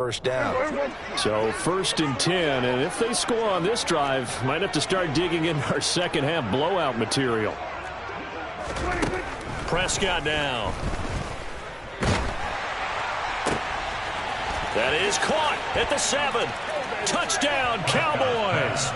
first down. So 1st and 10, and if they score on this drive, might have to start digging in our second half blowout material. Prescott now. That is caught at the 7. Touchdown, Cowboys.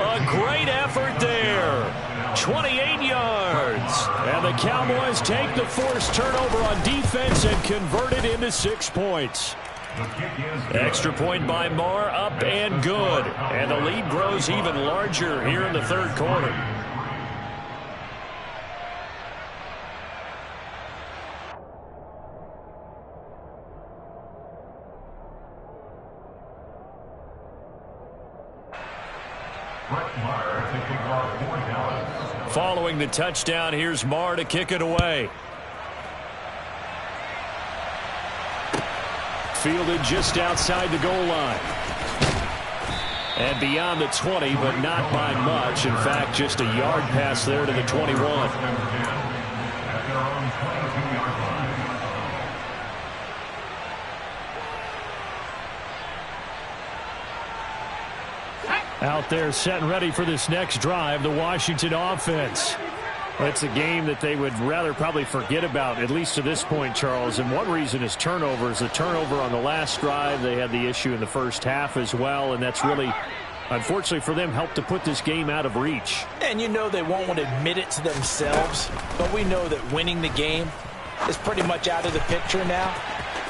A great effort there. 28 yards. And the Cowboys take the forced turnover on defense and convert it into 6 points. Extra point by Marr, up and good. And the lead grows even larger here in the 3rd quarter. Following the touchdown, here's Marr to kick it away. Fielded just outside the goal line. And beyond the 20, but not by much. In fact, just a yard pass there to the 21. Out there set and ready for this next drive, the Washington offense. It's a game that they would rather probably forget about, at least to this point, Charles. And one reason is turnovers. The turnover on the last drive, they had the issue in the first half as well, and that's really, unfortunately for them, helped to put this game out of reach. And you know they won't want to admit it to themselves, but we know that winning the game is pretty much out of the picture now.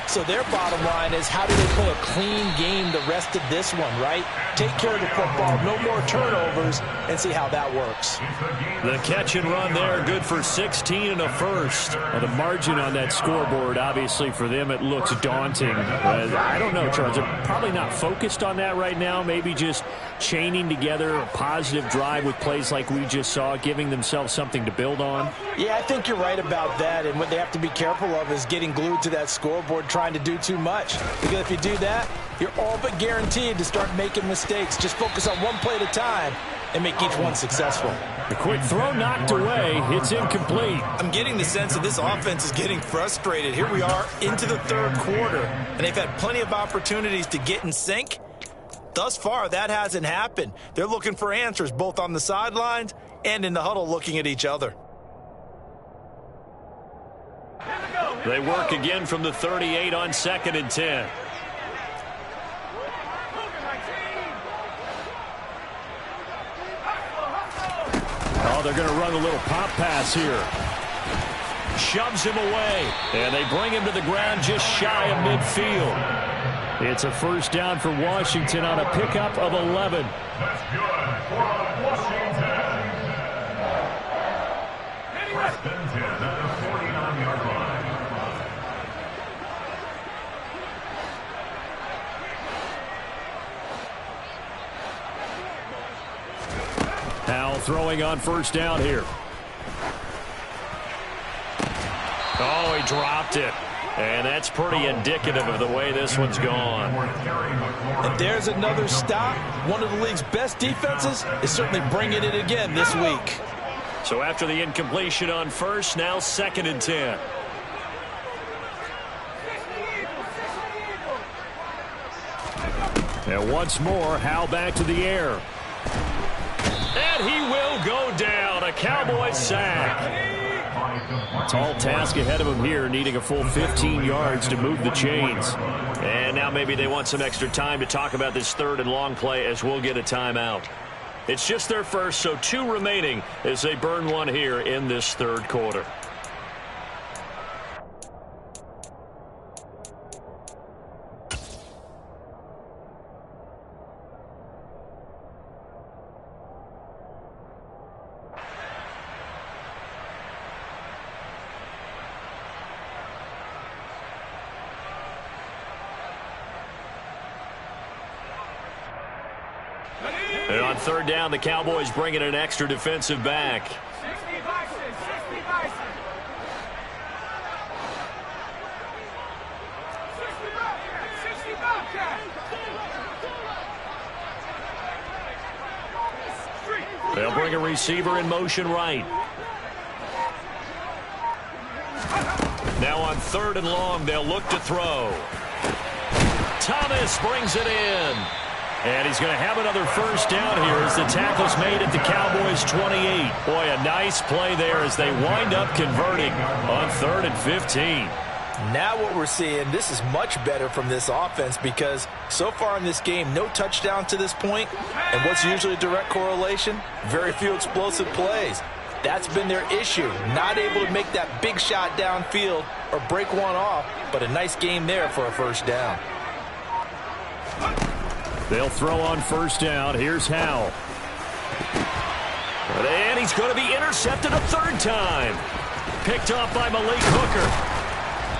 So their bottom line is, how do they play a clean game the rest of this one, right? Take care of the football, no more turnovers, and see how that works. The catch and run there, good for 16 and a first. Well, the margin on that scoreboard, obviously for them, it looks daunting. I don't know, Charles. They're probably not focused on that right now. Maybe just chaining together a positive drive with plays like we just saw, giving themselves something to build on. Yeah, I think you're right about that. And what they have to be careful of is getting glued to that scoreboard, trying to do too much. Because if you do that, you're all but guaranteed to start making mistakes. Just focus on one play at a time and make each one successful. The quick throw knocked away. It's incomplete. I'm getting the sense that this offense is getting frustrated. Here we are into the 3rd quarter, and they've had plenty of opportunities to get in sync. Thus far, that hasn't happened. They're looking for answers both on the sidelines and in the huddle looking at each other. They work again from the 38 on 2nd and 10. Oh, they're going to run a little pop pass here. Shoves him away, and they bring him to the ground just shy of midfield. It's a first down for Washington on a pickup of 11. That's good for Washington. First and 10 at the 49-yard line. Now throwing on first down here. Oh, he dropped it. And that's pretty indicative of the way this one's gone. And there's another stop. One of the league's best defenses is certainly bringing it again this week. So after the incompletion on first, now 2nd and 10. And once more, Howell back to the air. And he will go down. A Cowboys sack. Tall task ahead of him here, needing a full 15 yards to move the chains. And now maybe they want some extra time to talk about this 3rd and long play, as we'll get a timeout. It's just their first, so 2 remaining as they burn one here in this 3rd quarter. And on 3rd down, the Cowboys bring in an extra defensive back. They'll bring a receiver in motion right. Now on 3rd and long, they'll look to throw. Davis brings it in. And he's going to have another first down here as the tackle's made at the Cowboys' 28. Boy, a nice play there as they wind up converting on 3rd and 15. Now what we're seeing, this is much better from this offense because so far in this game, no touchdown to this point. And what's usually a direct correlation? Very few explosive plays. That's been their issue. Not able to make that big shot downfield or break one off, but a nice game there for a first down. They'll throw on first down. Here's Howell. And he's going to be intercepted a 3rd time. Picked off by Malik Hooker.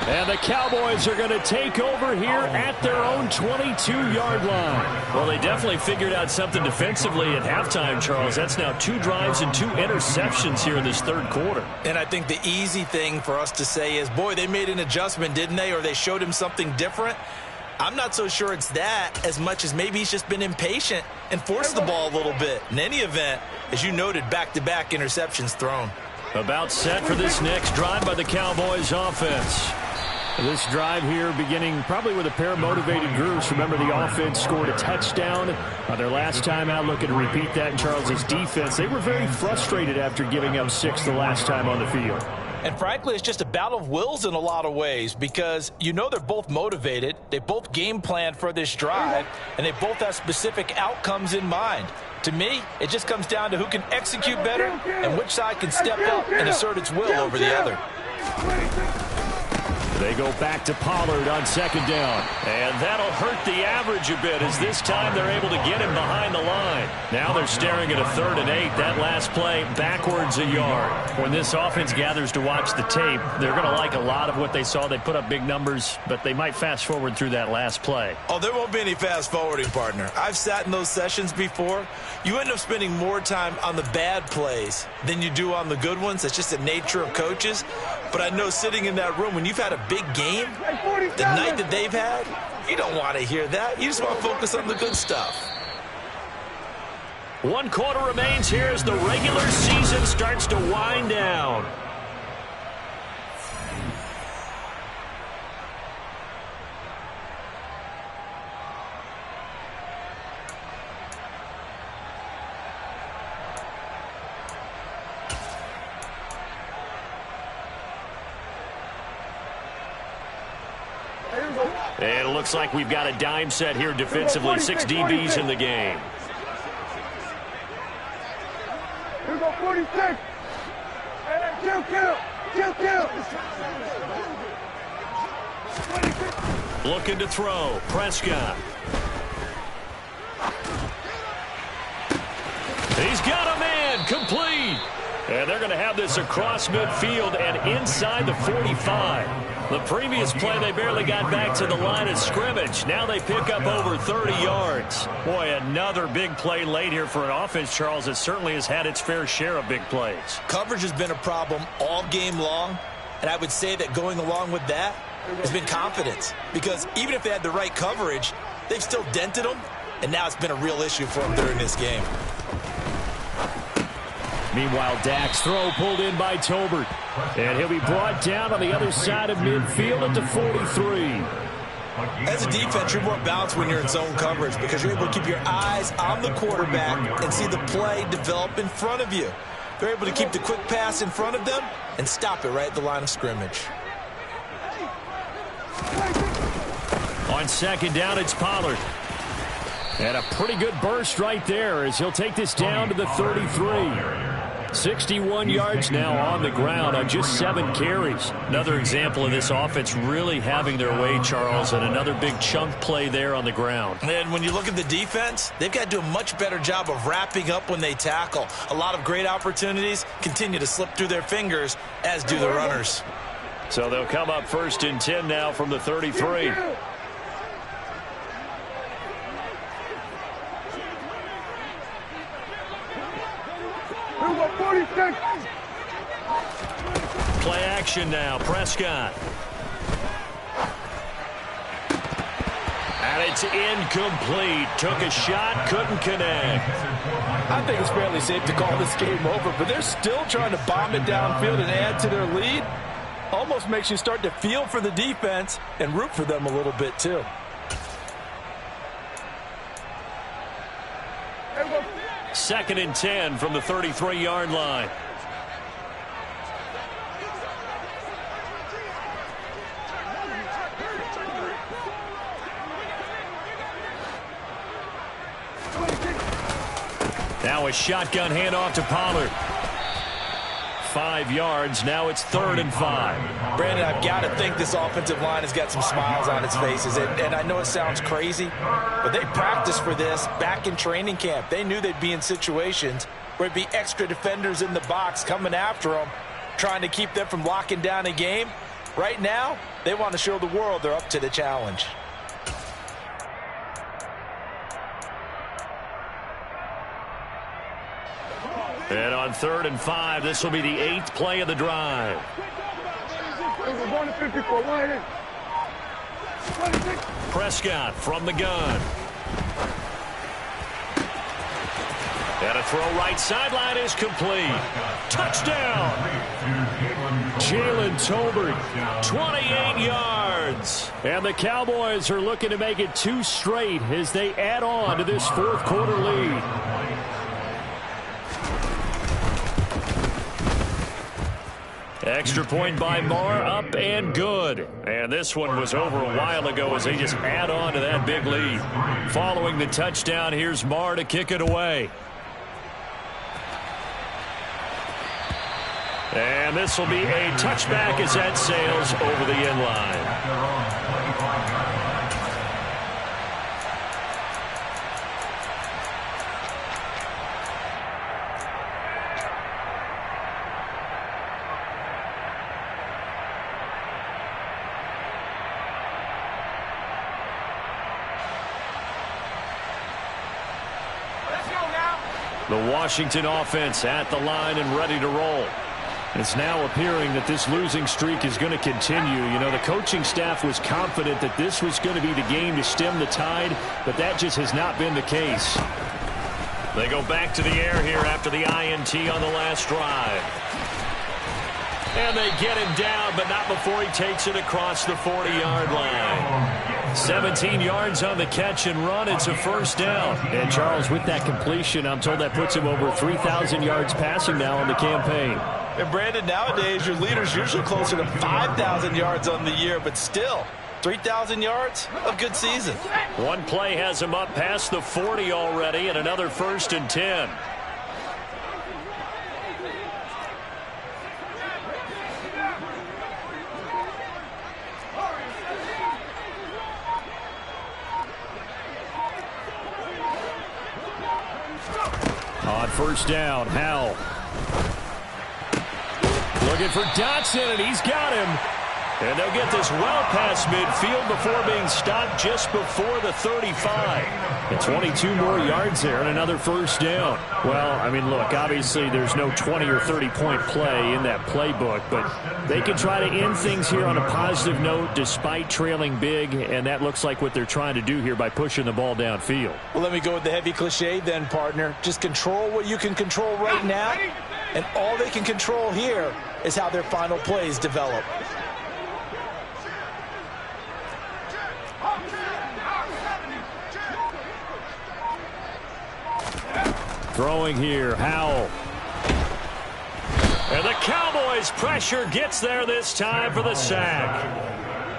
And the Cowboys are going to take over here at their own 22-yard line. Well, they definitely figured out something defensively at halftime, Charles. That's now 2 drives and 2 interceptions here in this 3rd quarter. And I think the easy thing for us to say is, boy, they made an adjustment, didn't they? Or they showed him something different. I'm not so sure it's that as much as maybe he's just been impatient and forced the ball a little bit. In any event, as you noted, back-to-back interceptions thrown. About set for this next drive by the Cowboys offense. This drive here beginning probably with a pair of motivated groups. Remember, the offense scored a touchdown their last time out. Looking to repeat that in Charles' defense. They were very frustrated after giving up 6 the last time on the field. And frankly, it's just a battle of wills in a lot of ways because you know they're both motivated. They both game planned for this drive, and they both have specific outcomes in mind. To me, it just comes down to who can execute better and which side can step up and assert its will over the other. They go back to Pollard on 2nd down. And that'll hurt the average a bit as this time they're able to get him behind the line. Now they're staring at a 3rd and 8. That last play backwards a yard. When this offense gathers to watch the tape, they're going to like a lot of what they saw. They put up big numbers, but they might fast forward through that last play. Oh, there won't be any fast forwarding, partner. I've sat in those sessions before. You end up spending more time on the bad plays than you do on the good ones. That's just the nature of coaches. But I know sitting in that room, when you've had a big game, the night that they've had, you don't want to hear that. You just want to focus on the good stuff. 1 quarter remains here as the regular season starts to wind down. And it looks like we've got a dime set here defensively. 6 DBs in the game. Here we go, 46. Kill. Looking to throw. Prescott. He's got a man. Complete. And they're going to have this across midfield and inside the 45. The previous play, they barely got back to the line of scrimmage. Now they pick up over 30 yards. Boy, another big play late here for an offense, Charles, that certainly has had its fair share of big plays. Coverage has been a problem all game long, and I would say that going along with that has been confidence. Because even if they had the right coverage, they've still dented them, and now it's been a real issue for them during this game. Meanwhile, Dak's throw pulled in by Tolbert. And he'll be brought down on the other side of midfield at the 43. As a defense, you're more balanced when you're in zone coverage because you're able to keep your eyes on the quarterback and see the play develop in front of you. They're able to keep the quick pass in front of them and stop it right at the line of scrimmage. On 2nd down, it's Pollard. And a pretty good burst right there as he'll take this down to the 33. 61 yards now on the ground on just 7 carries. Another example of this offense really having their way, Charles, and another big chunk play there on the ground. And when you look at the defense, they've got to do a much better job of wrapping up when they tackle. A lot of great opportunities continue to slip through their fingers, as do the runners. So they'll come up 1st and 10 now from the 33. Play action now. Prescott. And it's incomplete. Took a shot, couldn't connect. I think it's fairly safe to call this game over, but they're still trying to bomb it downfield and add to their lead. Almost makes you start to feel for the defense and root for them a little bit too. 2nd and 10 from the 33-yard line. Now a shotgun handoff to Pollard. 5 yards. Now it's 3rd and 5. Brandon, I've got to think this offensive line has got some smiles on its faces. And I know it sounds crazy, but they practiced for this back in training camp. They knew they'd be in situations where it'd be extra defenders in the box coming after them, trying to keep them from locking down a game. Right now, they want to show the world they're up to the challenge. And on 3rd and 5, this will be the 8th play of the drive. Prescott from the gun. And a throw right sideline is complete. Touchdown. Jalen Tolbert, 28 yards. And the Cowboys are looking to make it 2 straight as they add on to this 4th quarter lead. Extra point by Marr, up and good. And this one was over a while ago as they just add on to that big lead. Following the touchdown, here's Marr to kick it away. And this will be a touchback as that sails over the end line. The Washington offense at the line and ready to roll. It's now appearing that this losing streak is going to continue. You know, the coaching staff was confident that this was going to be the game to stem the tide, but that just has not been the case. They go back to the air here after the INT on the last drive. And they get him down, but not before he takes it across the 40-yard line. 17 yards on the catch and run. It's a 1st down. And Charles, with that completion, I'm told that puts him over 3,000 yards passing now on the campaign. And Brandon, nowadays your leader's usually closer to 5,000 yards on the year, but still 3,000 yards, a good season. One play has him up past the 40 already, and another 1st and 10. On 1st down, Howell. Looking for Dotson, and he's got him. And they'll get this well past midfield before being stopped just before the 35. And 22 more yards there and another 1st down. Well, I mean, look, obviously there's no 20 or 30-point play in that playbook, but they can try to end things here on a positive note despite trailing big, and that looks like what they're trying to do here by pushing the ball downfield. Well, let me go with the heavy cliche then, partner. Just control what you can control right now, and all they can control here is how their final plays develop. Throwing here, Howell. And the Cowboys' pressure gets there this time for the sack.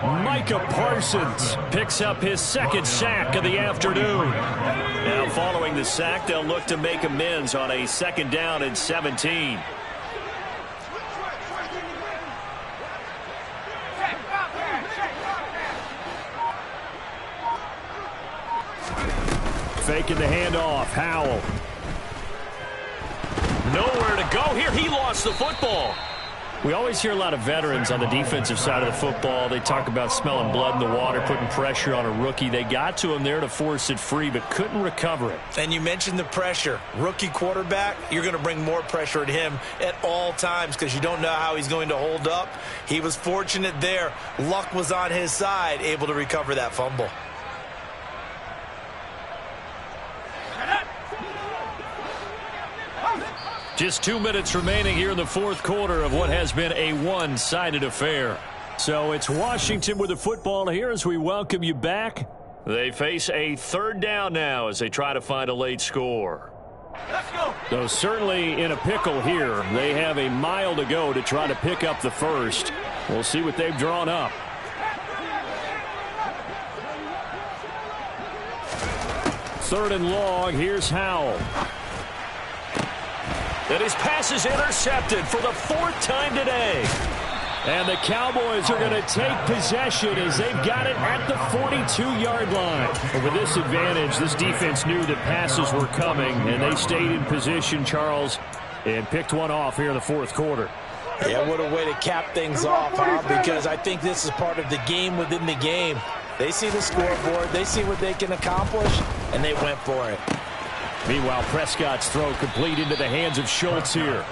Micah Parsons picks up his 2nd sack of the afternoon. Now following the sack, they'll look to make amends on a 2nd down and 17. Faking the handoff, Howell. Nowhere to go here. He lost the football. We always hear a lot of veterans on the defensive side of the football. They talk about smelling blood in the water, putting pressure on a rookie. They got to him there to force it free, but couldn't recover it. And you mentioned the pressure. Rookie quarterback, you're going to bring more pressure at him at all times because you don't know how he's going to hold up. He was fortunate there. Luck was on his side, able to recover that fumble. Just 2 minutes remaining here in the 4th quarter of what has been a one-sided affair. So it's Washington with the football here as we welcome you back. They face a 3rd down now as they try to find a late score. So certainly in a pickle here. They have a mile to go to try to pick up the first. We'll see what they've drawn up. Third and long. Here's Howell. And his pass is intercepted for the fourth time today. And the Cowboys are going to take possession as they've got it at the 42-yard line. But with this advantage, this defense knew that passes were coming, and they stayed in position, Charles, and picked one off here in the fourth quarter. Yeah, what a way to cap things off, huh? Because I think this is part of the game within the game. They see the scoreboard, they see what they can accomplish, and they went for it. Meanwhile, Prescott's throw complete into the hands of Schultz here.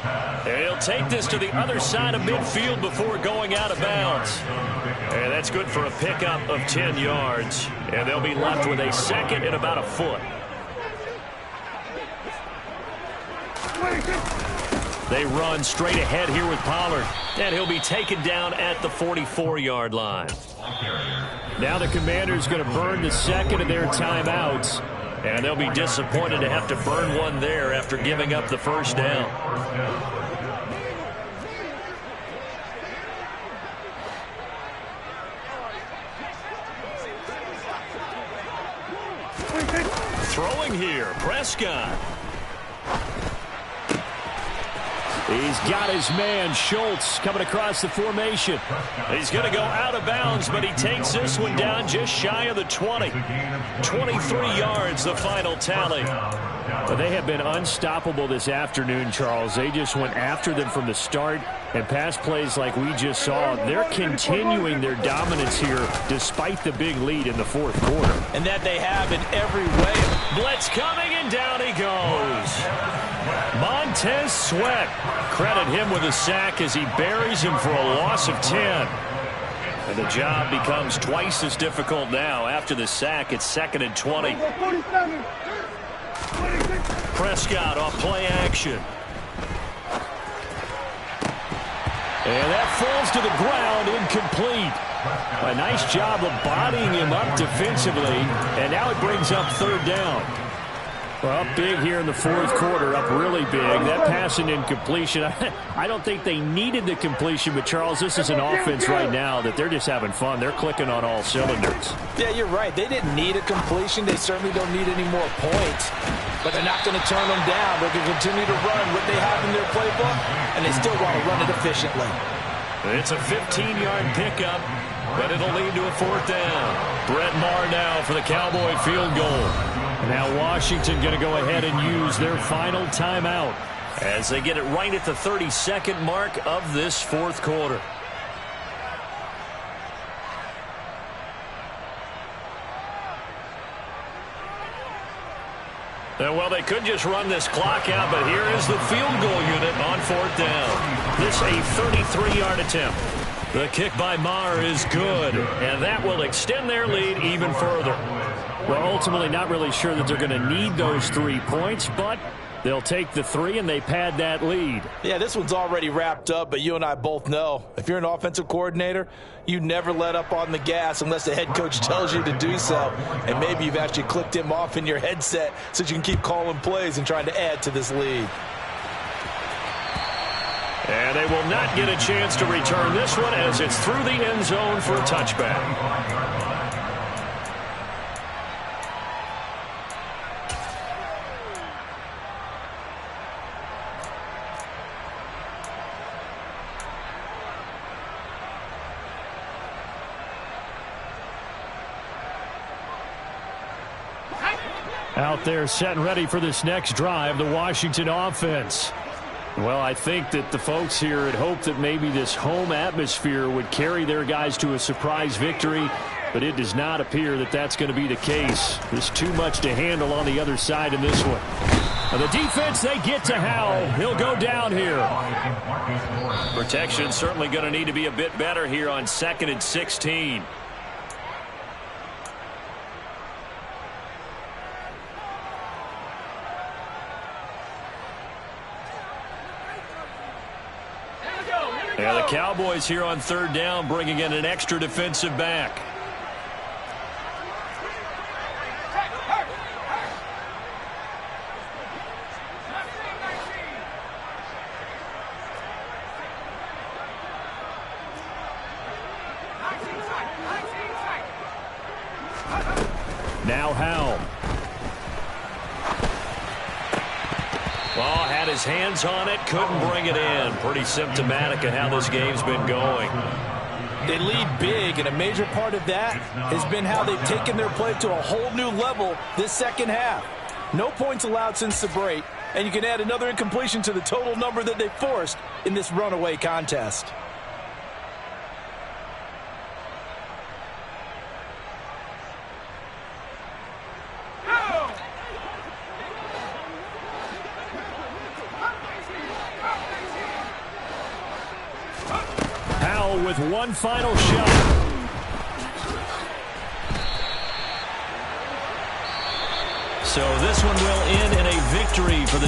And he'll take this to the other side of midfield before going out of bounds. And that's good for a pickup of 10 yards. And they'll be left with a second and about a foot. They run straight ahead here with Pollard. And he'll be taken down at the 44-yard line. Now the Commanders going to burn the second of their timeouts. And they'll be disappointed to have to burn one there after giving up the first down. Throwing here, Prescott. He's got his man, Schultz, coming across the formation. He's going to go out of bounds, but he takes this one down just shy of the 20. 23 yards, the final tally. But they have been unstoppable this afternoon, Charles. They just went after them from the start, and pass plays like we just saw. They're continuing their dominance here despite the big lead in the fourth quarter. And that they have in every way. Blitz coming, and down he goes. Montez Sweat. Credit him with a sack as he buries him for a loss of 10. And the job becomes twice as difficult now. After the sack, it's 2nd and 20. Prescott off play action. And that falls to the ground, incomplete. A nice job of bodying him up defensively, and now it brings up third down. Well, up big here in the fourth quarter, up really big. That pass and incompletion, I don't think they needed the completion, but Charles, this is an offense right now that they're just having fun. They're clicking on all cylinders. Yeah, you're right. They didn't need a completion. They certainly don't need any more points, but they're not going to turn them down. They're going to continue to run what they have in their playbook, and they still want to run it efficiently. It's a 15-yard pickup, but it'll lead to a fourth down. Brett Maher now for the Cowboy field goal. Now Washington going to go ahead and use their final timeout as they get it right at the 32nd mark of this fourth quarter. And well, they could just run this clock out, but here is the field goal unit on fourth down. This a 33-yard attempt. The kick by Maher is good, and that will extend their lead even further. Well, ultimately not really sure that they're going to need those 3 points, but they'll take the 3 and they pad that lead. Yeah, this one's already wrapped up, but you and I both know if you're an offensive coordinator, you never let up on the gas unless the head coach tells you to do so. And maybe you've actually clicked him off in your headset so you can keep calling plays and trying to add to this lead. And they will not get a chance to return this one as it's through the end zone for a touchback. Out there setting ready for this next drive, the Washington offense. Well, I think that the folks here had hoped that maybe this home atmosphere would carry their guys to a surprise victory, but it does not appear that that's going to be the case. There's too much to handle on the other side in this one. And the defense, they get to Howell. He'll go down here. Protection certainly going to need to be a bit better here on 2nd and 16. Yeah, the Cowboys here on third down bringing in an extra defensive back. Now Howell. Oh, had his hands on it, couldn't bring it in. Pretty symptomatic of how this game's been going. They lead big, and a major part of that has been how they've taken their play to a whole new level this second half. No points allowed since the break, and you can add another incompletion to the total number that they forced in this runaway contest. Howell with one final shot. So this one will end in a victory for the